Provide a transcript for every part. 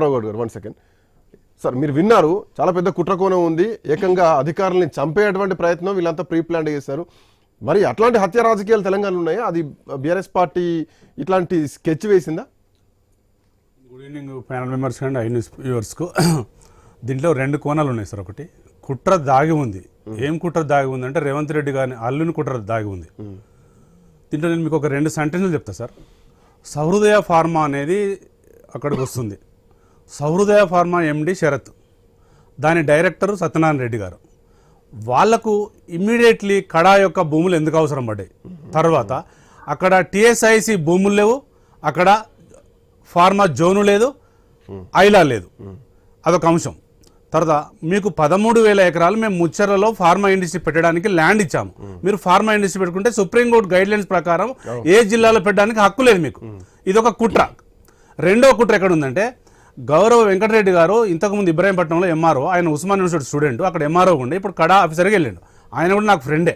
1 second sir, మీరు విన్నారు, చాలా పెద్ద కుట్రకోణం ఉంది, ఏకంగా అధికారుల్ని చంపేటువంటి ప్రయత్నం వీళ్ళంతా ప్రీ ప్లాన్ చేశారు. మరి అట్లాంటి హత్య రాజకీయాలు తెలంగాణలో ఉన్నాయా? అది బీఆర్ఎస్ పార్టీ ఇట్లాంటి స్కెచ్ వేసిందా? Good evening panel members and I news వ్యూవర్స్కు. దీంట్లో 2 కోణాలు ఉన్నాయి సార్. ఒకటి, కుట్ర దాగి ఉంది. ఏం కుట్ర దాగి ఉంది అంటే రేవంత్ రెడ్డి గారిని అల్లుని కుట్ర దాగి ఉంది. దీంట్లో నేను మీకు ఒక 2 సెంటెన్స్లు చెప్తా సార్. సహృదయ ఫార్మా అనేది అక్కడికి వస్తుంది. సహృదయ ఫార్మా ఎండి శరత్, దాని డైరెక్టర్ సత్యనారాయణ రెడ్డి గారు. వాళ్లకు ఇమ్మీడియట్లీ కడా యొక్క భూములు ఎందుకు అవసరం పడ్డాయి? తర్వాత అక్కడ టిఎస్ఐసి భూములు లేవు, అక్కడ ఫార్మా జోను లేదు, ఐలా లేదు. అదొక అంశం. తర్వాత మీకు 13,000 ఎకరాలు మేము ముచ్చర్లలో ఫార్మా ఇండస్ట్రీ పెట్టడానికి ల్యాండ్ ఇచ్చాము. మీరు ఫార్మా ఇండస్ట్రీ పెట్టుకుంటే సుప్రీంకోర్టు గైడ్ లైన్స్ ప్రకారం ఏ జిల్లాలో పెట్టడానికి హక్కు లేదు మీకు. ఇదొక కుట్ర. రెండో కుట్ర ఎక్కడ ఉందంటే, గౌరవ వెంకటరెడ్డి గారు ఇంతకుముందు ఇబ్రాహీంపట్నంలో ఎంఆర్ఓ, ఆయన ఉస్మాన్ యూనివర్సిటీ స్టూడెంట్, అక్కడ ఎంఆర్ఓ ఉండే, ఇప్పుడు కడా ఆఫీసర్కి వెళ్ళిండు. ఆయన కూడా నాకు ఫ్రెండే.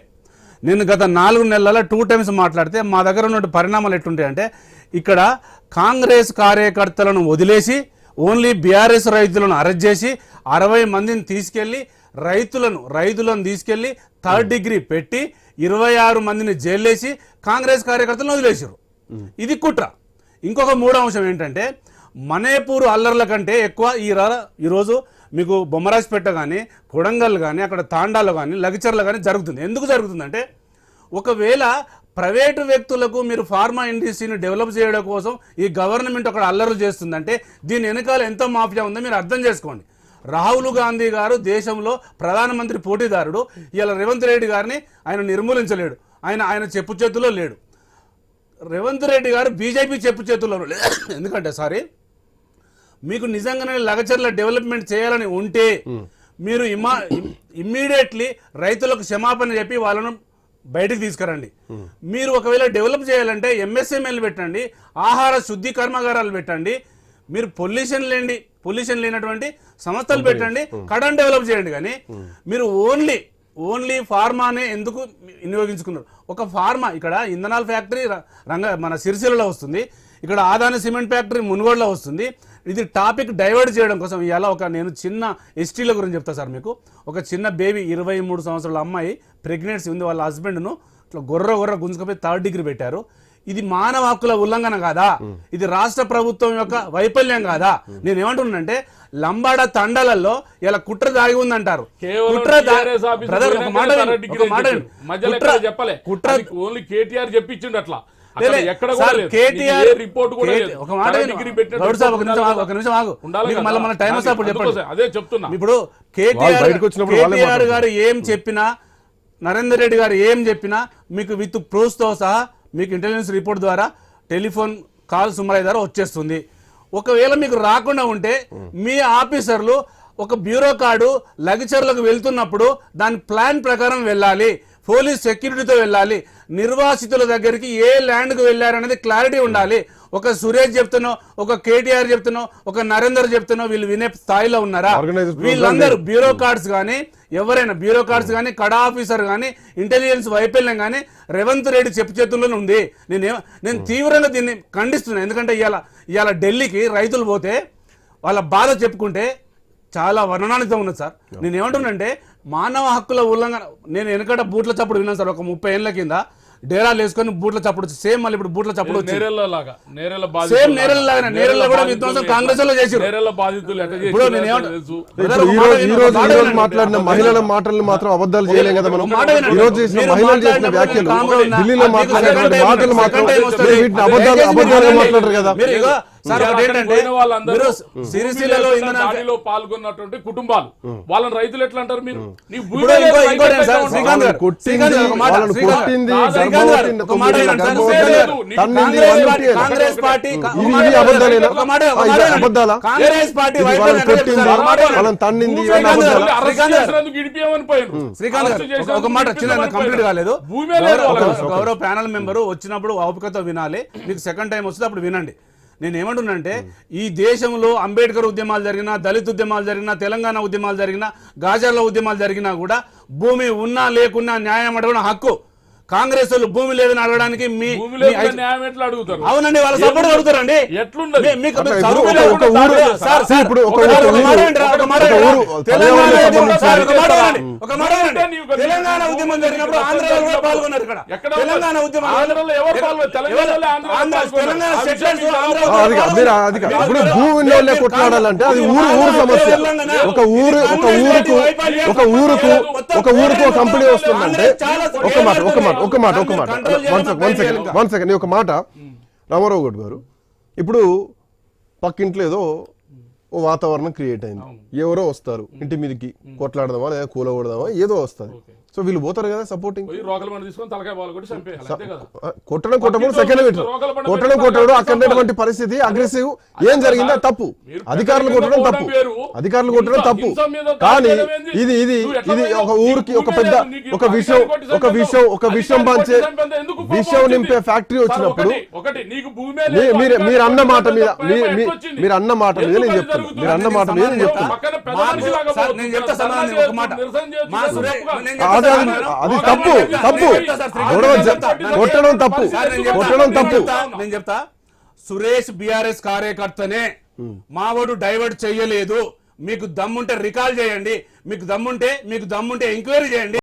నేను గత 4 నెలల 2 టైమ్స్ మాట్లాడితే మా దగ్గర ఉన్న పరిణామాలు ఎట్లుంటాయంటే, ఇక్కడ కాంగ్రెస్ కార్యకర్తలను వదిలేసి ఓన్లీ బీఆర్ఎస్ రైతులను అరెస్ట్ చేసి 60 మందిని తీసుకెళ్లి రైతులను తీసుకెళ్లి 3rd డిగ్రీ పెట్టి 26 మందిని జైలేసి కాంగ్రెస్ కార్యకర్తలను వదిలేసారు. ఇది కుట్ర. ఇంకొక 3వ అంశం ఏంటంటే, మనేపూర్ అల్లర్ల కంటే ఎక్కువ ఈరోజు మీకు బొమ్మరాజ్పేట కానీ, కొడంగల్ కానీ, అక్కడ తాండాలో కానీ, లగిచర్లో కానీ జరుగుతుంది. ఎందుకు జరుగుతుందంటే, ఒకవేళ ప్రైవేటు వ్యక్తులకు మీరు ఫార్మా ఇండస్ట్రీని డెవలప్ చేయడం కోసం ఈ గవర్నమెంట్ అక్కడ అల్లర్లు చేస్తుందంటే దీని వెనకాల ఎంత మాఫియా ఉందో మీరు అర్థం చేసుకోండి. రాహుల్ గాంధీ గారు దేశంలో ప్రధానమంత్రి పోటీదారుడు. ఇలా రేవంత్ రెడ్డి గారిని ఆయన నిర్మూలించలేడు. ఆయన చెప్పు చేతుల్లో లేడు. రేవంత్ రెడ్డి గారు బీజేపీ చెప్పు చేతుల్లో లేడు. ఎందుకంటే మీకు నిజంగానే లగచర్ల డెవలప్మెంట్ చేయాలని ఉంటే మీరు ఇమ్మీడియట్లీ రైతులకు క్షమాపణ చెప్పి వాళ్ళను బయటకు తీసుకురండి. మీరు ఒకవేళ డెవలప్ చేయాలంటే ఎంఎస్ఎంఎల్ పెట్టండి, ఆహార శుద్ధి కర్మాగారాలు పెట్టండి, మీరు పొల్యూషన్ లేనటువంటి సంస్థలు పెట్టండి, కడన్ డెవలప్ చేయండి. కానీ మీరు ఓన్లీ ఫార్మానే ఎందుకు వినియోగించుకున్నారు? ఒక ఫార్మా ఇక్కడ ఇంధనాల ఫ్యాక్టరీ మన సిరిసిల్లలో వస్తుంది, ఇక్కడ ఆదాని సిమెంట్ ఫ్యాక్టరీ మునుగోడులో వస్తుంది. ఇది టాపిక్ డైవర్ట్ చేయడం కోసం ఇవాళ నేను చిన్న ఎస్టీల గురించి చెప్తా సార్. మీకు ఒక చిన్న బేబీ 23 సంవత్సరాల అమ్మాయి ప్రెగ్నెన్సీ ఉంది. వాళ్ళ హస్బెండ్ను ఇట్లా గొర్ర గుంజుకపోయి 3rd డిగ్రీ పెట్టారు. ఇది మానవ హక్కుల ఉల్లంఘన కాదా? ఇది రాష్ట్ర ప్రభుత్వం యొక్క వైఫల్యం కాదా? నేను ఏమంటున్నానంటే, లంబాడ తండాలలో ఇలా కుట్ర దాగి ఉందంటారు. ఇప్పుడు కేటీఆర్ గారు ఏం చెప్పినా, నరేందర్ రెడ్డి గారు ఏం చెప్పినా మీకు విత్ ప్రూఫ్ తో సహా మీకు ఇంటెలిజెన్స్ రిపోర్ట్ ద్వారా టెలిఫోన్ కాల్ సుమరయ్య ద్వారా వచ్చేస్తుంది. ఒకవేళ మీకు రాకుండా ఉంటే మీ ఆఫీసర్లు ఒక బ్యూరోకార్డు లగిచర్లకు వెళ్తున్నప్పుడు దాని ప్లాన్ ప్రకారం వెళ్ళాలి, పోలీస్ సెక్యూరిటీతో వెళ్ళాలి, నిర్వాసితుల దగ్గరికి ఏ ల్యాండ్కు వెళ్ళారనేది క్లారిటీ ఉండాలి. ఒక సురేష్ చెప్తున్నో, ఒక కేటీఆర్ చెప్తున్నో, ఒక నరేందర్ చెప్తున్నో వీళ్ళు వినే స్థాయిలో ఉన్నారా? వీళ్ళందరూ బ్యూరోక్రాట్స్ కానీ, ఎవరైనా బ్యూరోక్రాట్స్ కానీ, కడా ఆఫీసర్ కానీ, ఇంటెలిజెన్స్ వైఫల్యం కానీ రేవంత్ రెడ్డి చెప్పు చేతుల్లోనే ఉంది. నేను తీవ్రంగా దీన్ని ఖండిస్తున్నాను. ఎందుకంటే ఇవాళ ఢిల్లీకి రైతులు పోతే వాళ్ళ బాధ చెప్పుకుంటే చాలా వర్ణనానితో ఉన్నది సార్. నేను ఏమంటున్నానంటే, మానవ హక్కుల ఉల్లంఘన. నేను వెనకట బూట్ల చప్పుడు విన్నాను సార్. ఒక 30 ఏళ్ల కింద డేరాలు వేసుకొని బూట్ల చప్పుడు సేమ్, మళ్ళీ ఇప్పుడు బూట్ల చప్పుడు సేమ్ నేరెళ్ళ కూడా విధ్వంసం కాంగ్రెస్ లో చేశారు. మాట్లాడిన మహిళల మాటలు మాత్రం అబద్ధాలు చేయలేం కదా మనం. ఈ రోజు చేసిన మహిళలు చేసిన వ్యాఖ్యలు, ఢిల్లీలో మాట్లాడిన మాటలు మాత్రం అబద్ధాలుగా మాట్లాడారు కదా. పాల్గొన్నటువంటి కుటుంబాలు వాళ్ళని రైతులు ఎట్లా అంటారు? మీరు కాంగ్రెస్ పార్టీ కంప్లీట్ కాలేదు. గౌరవ ప్యానల్ మెంబరు వచ్చినప్పుడు ఓపికతో వినాలి. మీకు సెకండ్ టైం వస్తే అప్పుడు వినండి. నేను ఏమంటున్నానంటే, ఈ దేశంలో అంబేద్కర్ ఉద్యమాలు జరిగినా, దళిత ఉద్యమాలు జరిగినా, తెలంగాణ ఉద్యమాలు జరిగినా, గాజర్ల ఉద్యమాలు జరిగినా కూడా భూమి ఉన్నా లేకున్నా న్యాయం అడగడం హక్కు. కాంగ్రెస్ వాళ్ళు భూమి లేదని అడగడానికి భూమి లేకుండా న్యాయం ఎట్లా అడుగుతారు? అవునండి, వాళ్ళ సపోర్ట్ అడుగుతారండి. ఎట్లుండదు? మీకు అట్లా చదువు ఇప్పుడు లేదు. ఒక ఊరు సార్, సార్, ఇప్పుడు ఒక ఒక మాట ఊరు వినరా, ఒక మాట ఒక వినరా. ఊరు తెలంగాణ పర్యావరణానికి ఉద్యమం, సార్, ఒక మాట సంబంధించి వినండి, ఒక మాట వినండి. తెలంగాణ ఉద్యమం జరిగినప్పుడు ఆంధ్రాలో కూడా పాల్గొన్నారు ఇక్కడ. ఎక్కడ తెలంగాణ ఉద్యమం ఆంధ్రాలో ఎవరు పాల్గొన్నారు? తెలంగాణలో ఆంధ్రాలో తెలంగాణ పాల్గొన్నారు. సెటిలర్స్ ఆంధ్రాలో అది కాదు, మీరు అది కాదు. ఇప్పుడు భూమి వాళ్ళే కొట్లాడాలంటే అది ఊరు సమస్య. ఒక ఊరుకు ఒక కంపెనీ వస్తుందంటే ఒక మాట వన్ సెకండ్ ఒక మాట రామారావు గౌడ్ గారు, ఇప్పుడు పక్కింట్లో ఏదో ఓ వాతావరణం క్రియేట్ అయింది, ఎవరో వస్తారు ఇంటి మీదకి, కొట్లాడదామా లేదా కూలగొడదామా ఏదో వస్తుంది, సో వీళ్ళు పోతారు కదా సపోర్టింగ్. రోకల బండి తీసుకొని తలకాయ బాల్ కొట్టి చంపేయాలి, అంతే కదా? కొట్టడం సెకండ్ కొట్టడం అక్కడ పరిస్థితి అగ్రెసివ్ ఏం జరిగిందో తప్పు, అధికారులు కొట్టడం తప్పు. కానీ ఇది ఇది ఇది ఒక ఊరికి ఒక పెద్ద ఒక విషయం పంచే విషయం నింపే ఫ్యాక్టరీ వచ్చినప్పుడు మీరు అన్న మాట మీద నేను చెప్తున్నా, అది తప్పు కొట్టడం తప్పు. నేను చెప్తా, సురేష్ బిఆర్ఎస్ కార్యకర్తనే మావాడు డైవర్ట్ చెయ్యలేదు. మీకు దమ్ముంటే రికాల్ చేయండి, మీకు దమ్ముంటే ఎంక్వైరీ చేయండి.